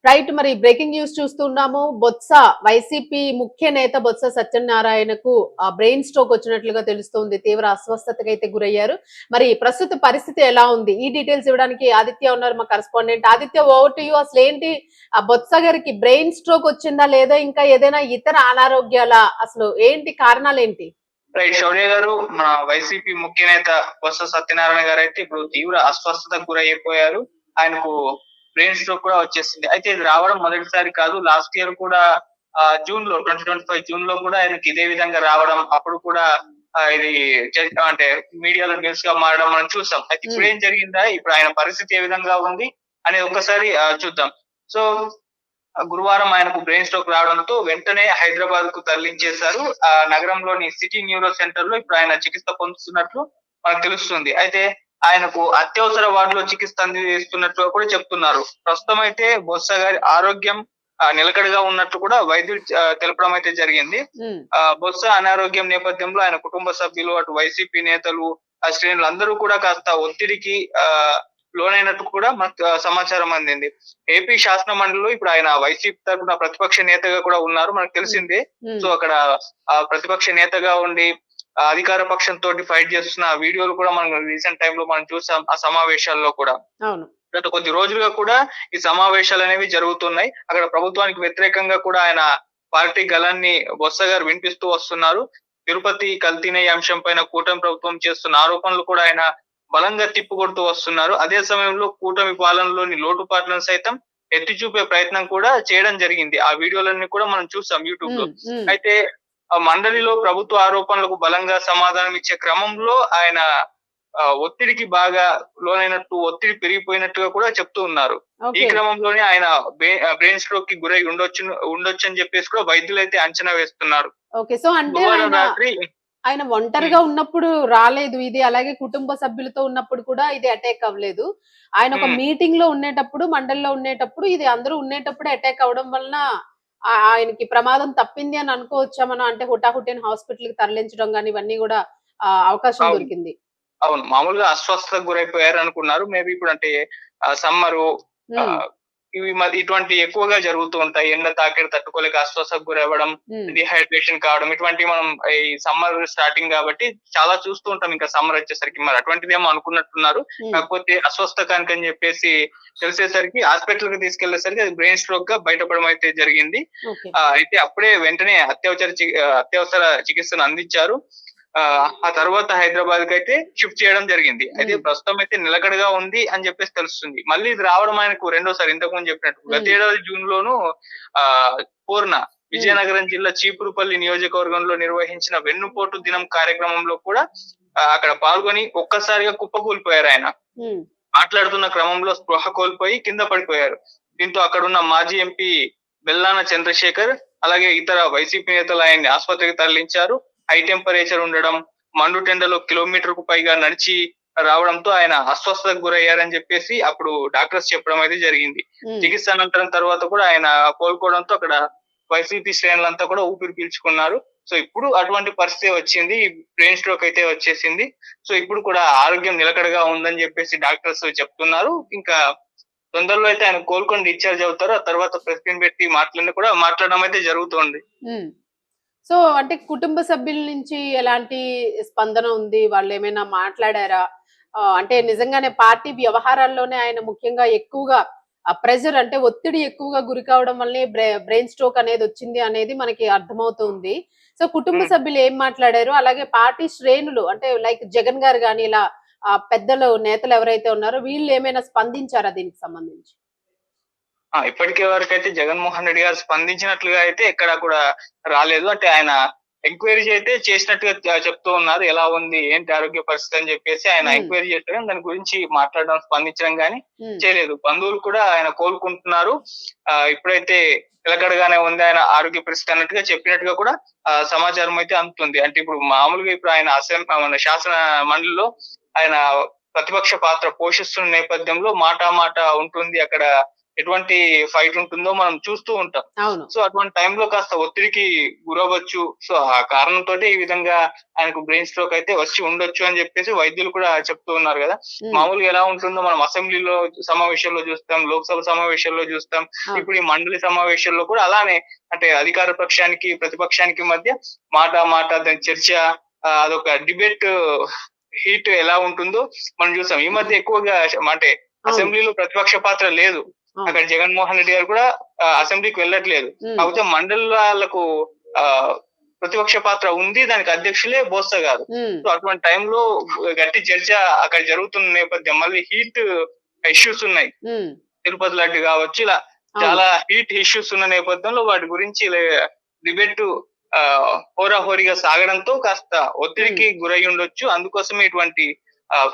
Right. మరి breaking news చూస్తున్నాము. YCP ముఖ్య నేత బొత్స సత్యనారాయణకు బ్రెయిన్ స్ట్రోక్ వచ్చినట్లుగా తెలుస్తోంది. తీవ్ర అస్వస్థతకైతే గురయ్యారు. మరి ప్రస్తుత పరిస్థితి ఎలా ఉంది? ఈ డీటెయిల్స్ ఇవ్వడానికి ఆదిత్య ఉన్నారు, మా correspondent. Aditya, over to you. అసలు ఏంటి బొత్స గారికి బ్రెయిన్ స్ట్రోక్ వచ్చిందా, లేదా ఇంకా ఏదైనా ఇతర అనారోగ్యాల, అసలు ఏంటి కారణాలేంటి? రైట్, శౌర్య గారు, మన వైసీపీ ముఖ్య నేత బొత్స సత్యనారాయణ గారు అయితే ఇప్పుడు తీవ్ర అస్వస్థతకు గురైపోయారు. ఆయనకు బ్రెయిన్ స్ట్రోక్ కూడా వచ్చేసింది. అయితే ఇది రావడం మొదటిసారి కాదు. లాస్ట్ ఇయర్ కూడా జూన్ లో 2025 జూన్ లో కూడా ఆయనకి ఇదే విధంగా రావడం, అప్పుడు కూడా ఇది అంటే మీడియాలో న్యూస్ గా మారడం మనం చూసాం. అయితే ఇప్పుడు ఏం జరిగిందా, ఇప్పుడు ఆయన పరిస్థితి ఏ విధంగా ఉంది అనేది ఒక్కసారి చూద్దాం. సో గురువారం ఆయనకు బ్రెయిన్ స్ట్రోక్ రావడంతో వెంటనే హైదరాబాద్ కు తరలించేశారు. ఆ నగరంలోని సిటీ న్యూరో సెంటర్ లో ఇప్పుడు ఆయన చికిత్స పొందుతున్నట్లు మనకు తెలుస్తుంది. అయితే ఆయనకు అత్యవసర వార్డులో చికిత్స అందిస్తున్నట్లు కూడా చెప్తున్నారు. ప్రస్తుతం అయితే బొత్స గారి ఆరోగ్యం నిలకడగా ఉన్నట్లు కూడా వైద్యులు తెలపడం అయితే జరిగింది. బొత్స అనారోగ్యం నేపథ్యంలో ఆయన కుటుంబ సభ్యులు, అటు వైసీపీ నేతలు, ఆ శ్రేణులు అందరూ కూడా కాస్త ఒత్తిడికి లోనైనట్టు కూడా మనకు సమాచారం అందింది. ఏపీ శాసన మండలిలో ఇప్పుడు ఆయన వైసీపీ తరఫున ప్రతిపక్ష నేతగా కూడా ఉన్నారు, మనకు తెలిసిందే. సో అక్కడ ప్రతిపక్ష నేతగా ఉండి అధికార పక్షంతో ఫైట్ చేస్తున్న వీడియోలు కూడా మనం రీసెంట్ టైమ్ లో మనం చూసాం ఆ సమావేశాల్లో కూడా. గత కొద్ది రోజులుగా కూడా ఈ సమావేశాలు అనేవి జరుగుతున్నాయి. అక్కడ ప్రభుత్వానికి వ్యతిరేకంగా కూడా ఆయన పార్టీ గళాన్ని బొత్స గారు వినిపిస్తూ వస్తున్నారు. తిరుపతి కల్తీనే అంశం పైన కూటమి ప్రభుత్వం చేస్తున్న ఆరోపణలు కూడా ఆయన బలంగా తిప్పుకొడుతూ వస్తున్నారు. అదే సమయంలో కూటమి పాలనలోని లోటుపాట్లను సైతం ఎత్తి చూపే ప్రయత్నం కూడా చేయడం జరిగింది. ఆ వీడియోలన్నీ కూడా మనం చూసాం యూట్యూబ్ లో. అయితే మండలిలో ప్రభుత్వ ఆరోపణలకు బలంగా సమాధానం ఇచ్చే క్రమంలో ఆయన ఒత్తిడికి బాగా లోనైనట్టు, ఒత్తిడి పెరిగిపోయినట్టుగా కూడా చెప్తూ ఉన్నారు. ఈ క్రమంలోనే ఆయన బ్రెయిన్ స్ట్రోక్ కి గురై ఉండొచ్చు అని చెప్పేసి కూడా వైద్యులు అయితే అంచనా వేస్తున్నారు. ఆయన ఒంటరిగా ఉన్నప్పుడు రాలేదు ఇది, అలాగే కుటుంబ సభ్యులతో ఉన్నప్పుడు కూడా ఇది అటాక్ అవ్వలేదు. ఆయన ఒక మీటింగ్ లో ఉండేటప్పుడు, మండలిలో ఉండేటప్పుడు, ఇది అందరూ ఉండేటప్పుడు అటాక్ అవడం వలన ఆయనకి ప్రమాదం తప్పింది అని అనుకోవచ్చా మనం? అంటే హుటాహుటిన హాస్పిటల్ కి తరలించడం గానీ ఇవన్నీ కూడా అవకాశం దొరికింది. అవును, మామూలుగా అస్వస్థతకు గురైపోయారు అనుకున్నారు. మేబీ ఇప్పుడు అంటే సమ్మరు ఇవి ఇటువంటి ఎక్కువగా జరుగుతూ ఉంటాయి. ఎండ తాకిడి తట్టుకోలేక అస్వస్థతకు గురవ్వడం, డిహైడ్రేషన్ కావడం, ఇటువంటివి మనం ఈ సమ్మర్ స్టార్టింగ్ కాబట్టి చాలా చూస్తూ ఉంటాం. ఇంకా సమ్మర్ వచ్చేసరికి మరి అటువంటిదేమో అనుకున్నట్టున్నారు. కాకపోతే అస్వస్థకానికి అని చెప్పేసి తెలిసేసరికి హాస్పిటల్ కి తీసుకెళ్లేసరికి అది బ్రెయిన్ స్ట్రోక్ గా బయటపడడం అయితే జరిగింది. అయితే అప్పుడే వెంటనే అత్యవసర చికిత్సను అందించారు. ఆ తర్వాత హైదరాబాద్ కి అయితే షిఫ్ట్ చేయడం జరిగింది. అయితే ప్రస్తుతం అయితే నిలకడగా ఉంది అని చెప్పేసి తెలుస్తుంది. మళ్ళీ ఇది రావడం ఆయనకు రెండోసారి, ఇంతకుముందు చెప్పినట్టు గత ఏడాది జూన్ లోను పూర్ణ విజయనగరం జిల్లా చీపురుపల్లి నియోజకవర్గంలో నిర్వహించిన వెన్నుపోటు దినం కార్యక్రమంలో కూడా అక్కడ పాల్గొని ఒక్కసారిగా కుప్పకూలిపోయారు. ఆయన మాట్లాడుతున్న క్రమంలో స్పృహ కోల్పోయి కింద పడిపోయారు. దీంతో అక్కడ ఉన్న మాజీ ఎంపీ బెల్లాన చంద్రశేఖర్ అలాగే ఇతర వైసీపీ నేతలు ఆయన్ని ఆసుపత్రికి తరలించారు. హై టెంపరేచర్ ఉండడం, మండుటెండలో కిలోమీటర్ కు పైగా నడిచి రావడంతో ఆయన అస్వస్థతకు గురయ్యారని చెప్పేసి అప్పుడు డాక్టర్స్ చెప్పడం అయితే జరిగింది. చికిత్స అనంతరం తర్వాత కూడా ఆయన కోలుకోవడంతో అక్కడ వైసీపీ శ్రేణులంతా కూడా ఊపిరి పీల్చుకున్నారు. సో ఇప్పుడు అటువంటి పరిస్థితి వచ్చింది, బ్రెయిన్ స్ట్రోక్ అయితే వచ్చేసింది. సో ఇప్పుడు కూడా ఆరోగ్యం నిలకడగా ఉందని చెప్పేసి డాక్టర్స్ చెప్తున్నారు. ఇంకా తొందరలో అయితే ఆయన కోలుకొని డిశ్చార్జ్ అవుతారు. ఆ తర్వాత ప్రెస్ మీట్ పెట్టి మాట్లాడడం అయితే జరుగుతుంది. సో అంటే కుటుంబ సభ్యుల నుంచి ఎలాంటి స్పందన ఉంది? వాళ్ళు ఏమైనా మాట్లాడారా? అంటే నిజంగానే పార్టీ వ్యవహారాల్లోనే ఆయన ముఖ్యంగా ఎక్కువగా ప్రెజర్, అంటే ఒత్తిడి ఎక్కువగా గురి కావడం వల్లే బ్రెయిన్ స్ట్రోక్ అనేది వచ్చింది అనేది మనకి అర్థమవుతుంది. సో కుటుంబ సభ్యులు ఏం మాట్లాడారు? అలాగే పార్టీ శ్రేణులు అంటే లైక్ జగన్ గారు గాని ఇలా పెద్దలు, నేతలు ఎవరైతే ఉన్నారో వీళ్ళు ఏమైనా స్పందించారా దీనికి సంబంధించి? ఇప్పటికే వరకైతే జగన్మోహన్ రెడ్డి గారు స్పందించినట్లుగా అయితే ఎక్కడా కూడా రాలేదు. అంటే ఆయన ఎంక్వైరీ అయితే చేసినట్టుగా చెప్తూ ఉన్నారు. ఎలా ఉంది, ఏంటి ఆరోగ్య పరిస్థితి అని చెప్పేసి ఆయన ఎంక్వైరీ చేస్తారు, దాని గురించి మాట్లాడడం, స్పందించడం గానీ చేయలేదు. బంధువులు కూడా ఆయన కోలుకుంటున్నారు, ఇప్పుడైతే నిలకడగానే ఉంది ఆయన ఆరోగ్య పరిస్థితి అన్నట్టుగా చెప్పినట్టుగా కూడా సమాచారం అయితే అందుతుంది. అంటే ఇప్పుడు మామూలుగా ఇప్పుడు ఆయన మన శాసన మండలిలో ఆయన ప్రతిపక్ష పాత్ర పోషిస్తున్న నేపథ్యంలో మాట ఉంటుంది. అక్కడ ఎటువంటి ఫైట్ ఉంటుందో మనం చూస్తూ ఉంటాం. అవును. సో అటువంటి టైంలో కాస్త ఒత్తిడికి గురవ్వచ్చు. సో ఆ కారణంతో ఈ విధంగా ఆయనకు బ్రెయిన్ స్ట్రోక్ అయితే వచ్చి ఉండొచ్చు అని చెప్పేసి వైద్యులు కూడా చెప్తూ ఉన్నారు కదా. ఉమ్, మామూలుగా ఎలా ఉంటుందో మనం అసెంబ్లీలో సమావేశాల్లో చూస్తాం, లోక్సభ సమావేశాల్లో చూస్తాం, అవును. ఇప్పుడు ఈ మండలి సమావేశాల్లో కూడా అలానే, అంటే అధికార పక్షానికి ప్రతిపక్షానికి మధ్య మాట దాని చర్చ, అదొక డిబేట్ హీట్ ఎలా ఉంటుందో మనం చూస్తాం. ఈ మధ్య ఎక్కువగా అంటే అవును. అసెంబ్లీలో ప్రతిపక్ష పాత్ర లేదు. అవును. అక్కడ జగన్మోహన్ రెడ్డి గారు కూడా అసెంబ్లీకి వెళ్ళట్లేదు. ఉమ్, కాకపోతే మండలాలకు ఆ ప్రతిపక్ష పాత్ర ఉంది, దానికి అధ్యక్షులే బోత్స గారు. ఉమ్, సో అటువంటి టైంలో గట్టి చర్చ అక్కడ జరుగుతున్న నేపథ్యం, మళ్ళీ హీట్ ఇష్యూస్ ఉన్నాయి, ఉమ్, తిరుపతి లడ్డు కావచ్చు, ఇలా అవును. చాలా హీట్ ఇష్యూస్ ఉన్న నేపథ్యంలో వాటి గురించి డిబేట్ హోరాహోరీగా సాగడంతో కాస్త ఒత్తిడికి గురై ఉండొచ్చు. అందుకోసమే ఇటువంటి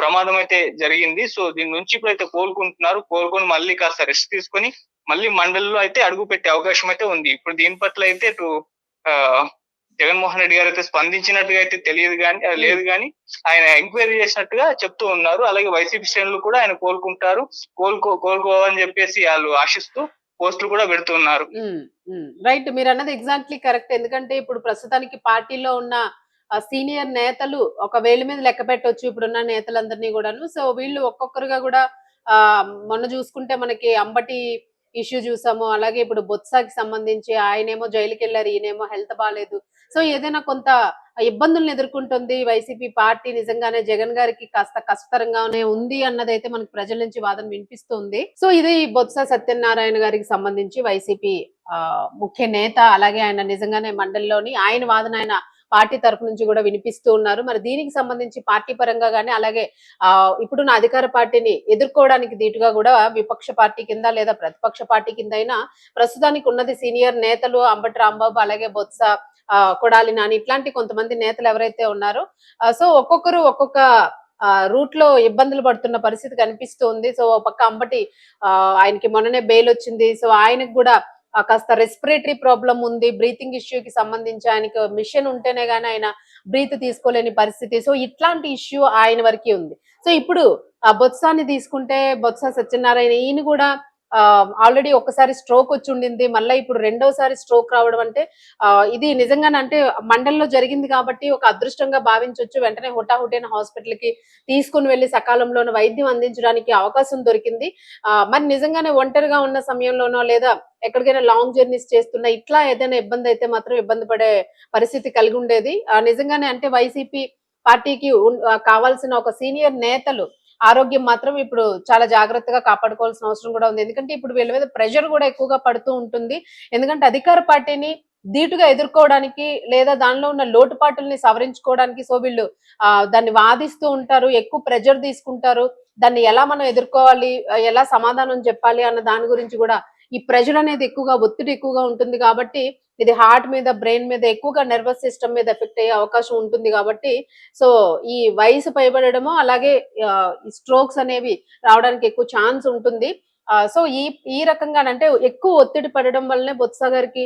ప్రమాదం అయితే జరిగింది. సో దీని నుంచి ఇప్పుడైతే కోలుకొని మళ్ళీ కాస్త రెస్ట్ తీసుకొని మళ్ళీ మండలిలో అయితే అడుగు పెట్టే అవకాశం అయితే ఉంది. ఇప్పుడు దీని పట్ల అయితే ఇటు ఆ జగన్మోహన్ రెడ్డి గారు అయితే స్పందించినట్టుగా అయితే తెలియదు కానీ లేదు కానీ ఆయన ఎంక్వైరీ చేసినట్టుగా చెప్తూ ఉన్నారు. అలాగే వైసీపీ శ్రేణులు కూడా ఆయన కోలుకోవాలని చెప్పేసి వాళ్ళు ఆశిస్తూ పోస్టులు కూడా పెడుతున్నారు. రైట్, మీరు అన్నది ఎగ్జాక్ట్లీ కరెక్ట్. ఎందుకంటే ఇప్పుడు ప్రస్తుతానికి పార్టీలో ఉన్న సీనియర్ నేతలు ఒక వేలు మీద లెక్క పెట్టొచ్చు ఇప్పుడున్న నేతలందరినీ కూడాను. సో వీళ్ళు ఒక్కొక్కరుగా కూడా ఆ మొన్న చూసుకుంటే మనకి అంబటి ఇష్యూ చూసాము, అలాగే ఇప్పుడు బొత్సాకి సంబంధించి ఆయనేమో జైలుకి వెళ్ళారు, ఈయనేమో హెల్త్ బాగాలేదు. సో ఏదైనా కొంత ఇబ్బందులను ఎదుర్కొంటుంది వైసీపీ పార్టీ. నిజంగానే జగన్ గారికి కాస్త కష్టతరంగానే ఉంది అన్నదైతే మనకి ప్రజల నుంచి వాదన వినిపిస్తుంది. సో ఇది బొత్స సత్యనారాయణ గారికి సంబంధించి వైసీపీ ముఖ్య నేత, అలాగే ఆయన నిజంగానే మండలిలోని ఆయన వాదన ఆయన పార్టీ తరఫు నుంచి కూడా వినిపిస్తూ ఉన్నారు. మరి దీనికి సంబంధించి పార్టీ పరంగా గానీ, అలాగే ఇప్పుడున్న అధికార పార్టీని ఎదుర్కోవడానికి దీటుగా కూడా విపక్ష పార్టీ కింద లేదా ప్రతిపక్ష పార్టీ కింద అయినా ప్రస్తుతానికి ఉన్నది సీనియర్ నేతలు అంబటి రాంబాబు, అలాగే బొత్స, కొడాలి నాని, ఇట్లాంటి కొంతమంది నేతలు ఎవరైతే ఉన్నారో సో ఒక్కొక్కరు ఒక్కొక్క రూట్ లో ఇబ్బందులు పడుతున్న పరిస్థితి కనిపిస్తుంది. సో పక్క అంబటి ఆయనకి మొన్ననే బెయిల్ వచ్చింది. సో ఆయనకు కూడా కాస్త రెస్పిరేటరీ ప్రాబ్లం ఉంది, బ్రీతింగ్ ఇష్యూకి సంబంధించి ఆయనకు మిషన్ ఉంటేనే గానీ ఆయన బ్రీత్ తీసుకోలేని పరిస్థితి. సో ఇట్లాంటి ఇష్యూ ఆయన వరకే ఉంది. సో ఇప్పుడు బొత్సాని తీసుకుంటే బొత్స సత్యనారాయణ ఈయన కూడా ఆల్రెడీ ఒకసారి స్ట్రోక్ వచ్చి ఉండింది, మళ్ళీ ఇప్పుడు రెండోసారి స్ట్రోక్ రావడం అంటే ఇది నిజంగానే అంటే మండలంలో జరిగింది కాబట్టి ఒక అదృష్టంగా భావించవచ్చు. వెంటనే హుటాహుటైన హాస్పిటల్ కి తీసుకుని వెళ్లి సకాలంలోనే వైద్యం అందించడానికి అవకాశం దొరికింది. మరి నిజంగానే ఒంటరిగా ఉన్న సమయంలోనో లేదా ఎక్కడికైనా లాంగ్ జర్నీస్ చేస్తున్నా ఇట్లా ఏదైనా ఇబ్బంది అయితే మాత్రం ఇబ్బంది పడే పరిస్థితి కలిగి ఉండేది. నిజంగానే అంటే వైసీపీ పార్టీకి కావాల్సిన ఒక సీనియర్ నేతలు ఆరోగ్యం మాత్రం ఇప్పుడు చాలా జాగ్రత్తగా కాపాడుకోవాల్సిన అవసరం కూడా ఉంది. ఎందుకంటే ఇప్పుడు వీళ్ళ మీద ప్రెషర్ కూడా ఎక్కువగా పడుతూ ఉంటుంది. ఎందుకంటే అధికార పార్టీని ధీటుగా ఎదుర్కోవడానికి లేదా దానిలో ఉన్న లోటుపాటుల్ని సవరించుకోవడానికి సో వీళ్ళు దాన్ని వాదిస్తూ ఉంటారు, ఎక్కువ ప్రెషర్ తీసుకుంటారు. దాన్ని ఎలా మనం ఎదుర్కోవాలి, ఎలా సమాధానం చెప్పాలి అన్న దాని గురించి కూడా ఈ ప్రెషర్ అనేది ఎక్కువగా, ఒత్తిడి ఎక్కువగా ఉంటుంది కాబట్టి ఇది హార్ట్ మీద, బ్రెయిన్ మీద, ఎక్కువగా నర్వస్ సిస్టమ్ మీద ఎఫెక్ట్ అయ్యే అవకాశం ఉంటుంది కాబట్టి సో ఈ వయసు పైబడము అలాగే ఈ స్ట్రోక్స్ అనేవి రావడానికి ఎక్కువ ఛాన్స్ ఉంటుంది. సో ఈ రకంగానంటే ఎక్కువ ఒత్తిడి పడడం వల్లనే బొత్స గారికి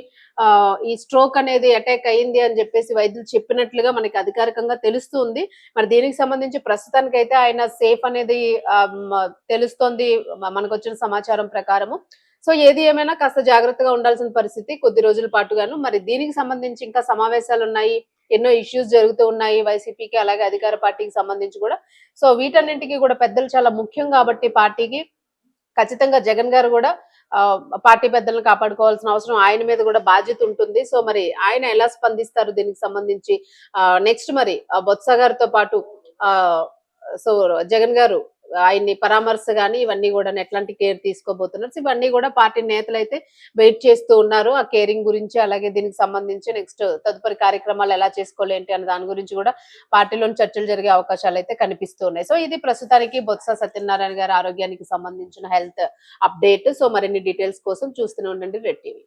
ఈ స్ట్రోక్ అనేది అటాక్ అయింది అని చెప్పేసి వైద్యులు చెప్పినట్లుగా మనకి అధికారికంగా తెలుస్తుంది. మరి దీనికి సంబంధించి ప్రస్తుతానికైతే ఆయన సేఫ్ అనేది తెలుస్తోంది మనకు వచ్చిన సమాచారం ప్రకారము. సో ఏది ఏమైనా కాస్త జాగ్రత్తగా ఉండాల్సిన పరిస్థితి కొద్ది రోజుల పాటుగాను. మరి దీనికి సంబంధించి ఇంకా సమావేశాలు ఉన్నాయి, ఎన్నో ఇష్యూస్ జరుగుతూ ఉన్నాయి వైసీపీకి అలాగే అధికార పార్టీకి సంబంధించి కూడా. సో వీటన్నింటికి కూడా పెద్దలు చాలా ముఖ్యం కాబట్టి పార్టీకి ఖచ్చితంగా జగన్ గారు కూడా పార్టీ పెద్దలను కాపాడుకోవాల్సిన అవసరం ఆయన మీద కూడా బాధ్యత ఉంటుంది. సో మరి ఆయన ఎలా స్పందిస్తారు దీనికి సంబంధించి నెక్స్ట్ మరి బొత్స గారితో పాటు సో జగన్ గారు ఆయన్ని పరామర్శ గాని ఇవన్నీ కూడా ఎట్లాంటి కేర్ తీసుకోబోతున్నారు, ఇవన్నీ కూడా పార్టీ నేతలు అయితే వెయిట్ చేస్తూ ఉన్నారు. ఆ కేరింగ్ గురించి అలాగే దీనికి సంబంధించి నెక్స్ట్ తదుపరి కార్యక్రమాలు ఎలా చేసుకోవాలి ఏంటి అనే దాని గురించి కూడా పార్టీలోని చర్చలు జరిగే అవకాశాలు అయితే కనిపిస్తూ ఉన్నాయి. సో ఇది ప్రస్తుతానికి బొత్స సత్యనారాయణ గారి ఆరోగ్యానికి సంబంధించిన హెల్త్ అప్డేట్. సో మరిన్ని డీటెయిల్స్ కోసం చూస్తూనే ఉండండి రెడ్ టీవీ.